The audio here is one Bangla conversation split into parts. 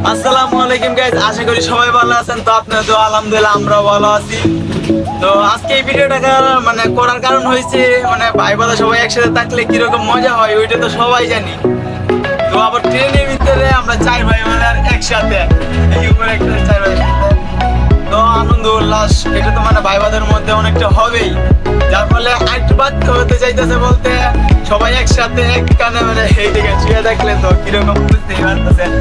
আসসালামু আলাইকুম গাইস, আশা করি সবাই ভালো আছেন। তো আপনারা তো আলহামদুলিল্লাহ আমরাও ভালো আছি। তো আজকে এই ভিডিওটা করার কারণ হয়েছে ভাই বোন সবাই একসাথে থাকলে কিরকম মজা হয় ওইটা তো সবাই জানি। তো আবার ট্রেনের ভিতরে আমরা চার ভাই আর একসাথে এই উপরে একটা চার ভাই একসাথে। তো আনন্দ উল্লাস এটা তো ভাই বোনদের মধ্যে অনেকটা হবেই, যার ফলে আইটবাদ হতে চাইতেছে বলতে সবাই একসাথে এক কানে এই দিকে শুয়ে থাকলে তো কিরকম বুঝতেই পারতেছেন।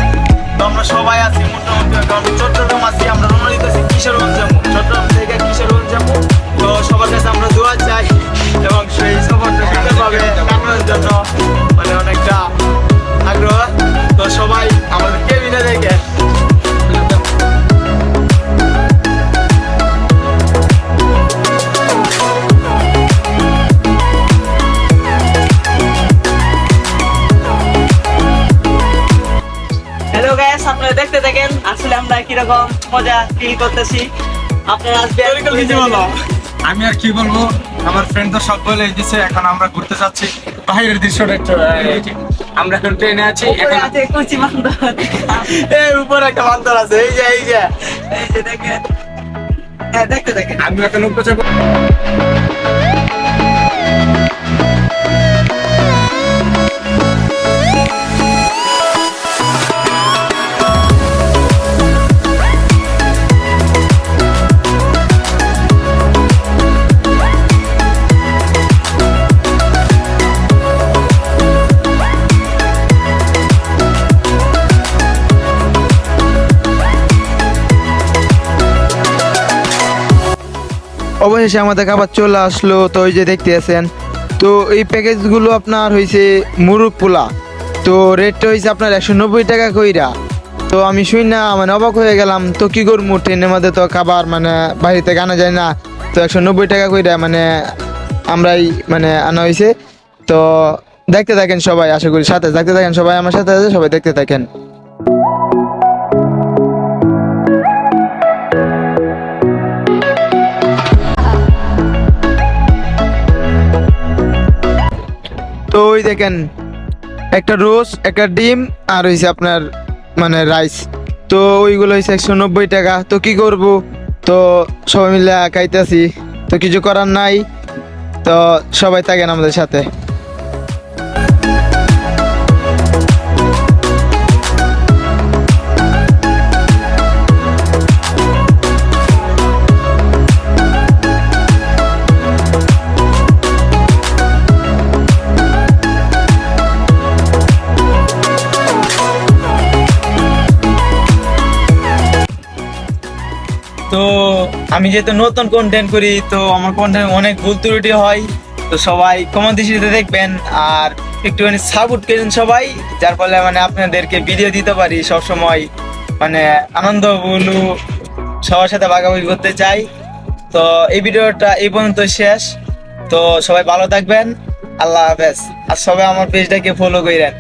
তো আমরা সবাই আছি মোটামুটি এখন চট্টগ্রাম আছি, আমরা রওনা দিতেছি কিশোরগঞ্জ যাবো, চট্টগ্রাম থেকে কিশোরগঞ্জ যাবো। তো সবার কাছে আমরা দোয়া চাই এবং সেই সফরটা সুন্দরভাবে কাটানোর জন্য অনেকটা আগ্রহ। তো সবাই আমাদের কেবিনে দেখে আপনারা দেখতে থাকেন আসলে আমরা কিরকম মজা ফিল করতেছি। আপনারা আমি আর কি বলবো, আমার ফ্রেন্ড তো সব বলে দিচ্ছে। এখন আমরা ঘুরতে যাচ্ছি বাইরের দৃশ্যটা একটু। আমরা এখন ট্রেনে আছি, এখন কুচি বান্দর এই উপরে একটা বান্দর আছে, এই যে দেখেন। হ্যাঁ, দেখতে থাকেন। আমি এখন উপরে অবশেষে আমাদের খাবার চলে আসলো। তো ওই যে দেখতে আছেন, তো এই প্যাকেজগুলো আপনার হয়েছে মুরগ পোলা। তো রেটটা হয়েছে আপনার 190 টাকা কইরা। তো আমি শুই না অবাক হয়ে গেলাম। তো কি করবো, ট্রেনের মধ্যে তো খাবার বাইরে থেকে আনা যায় না। তো 190 টাকা কইরা আমরাই আনা হয়েছে। তো দেখতে থাকেন সবাই, আশা করি সাথে দেখতে থাকেন সবাই, আমার সাথে আছে সবাই দেখতে থাকেন। তো ওই দেখেন, একটা রোজ, একটা ডিম, আর হয়েছে আপনার রাইস। তো ওইগুলো হয়েছে 190 টাকা। তো কি করব, তো সবাই মিলে খাইতেছি, তো কিছু করার নাই। তো সবাই থাকেন আমাদের সাথে। তো আমি যেহেতু নতুন কন্টেন্ট করি, তো আমার কন্টেন্ট অনেক ভুল ত্রুটি হয়। তো সবাই কমন দৃষ্টিতে দেখবেন আর একটুখানি সাপোর্ট করেন সবাই, যার ফলে আপনাদেরকে ভিডিও দিতে পারি সবসময়। আনন্দগুলো সবার সাথে ভাগাভাগি করতে চাই। তো এই ভিডিওটা এই পর্যন্ত শেষ। তো সবাই ভালো থাকবেন, আল্লাহ হাফেজ। আর সবাই আমার পেজটাকে ফলো করেন।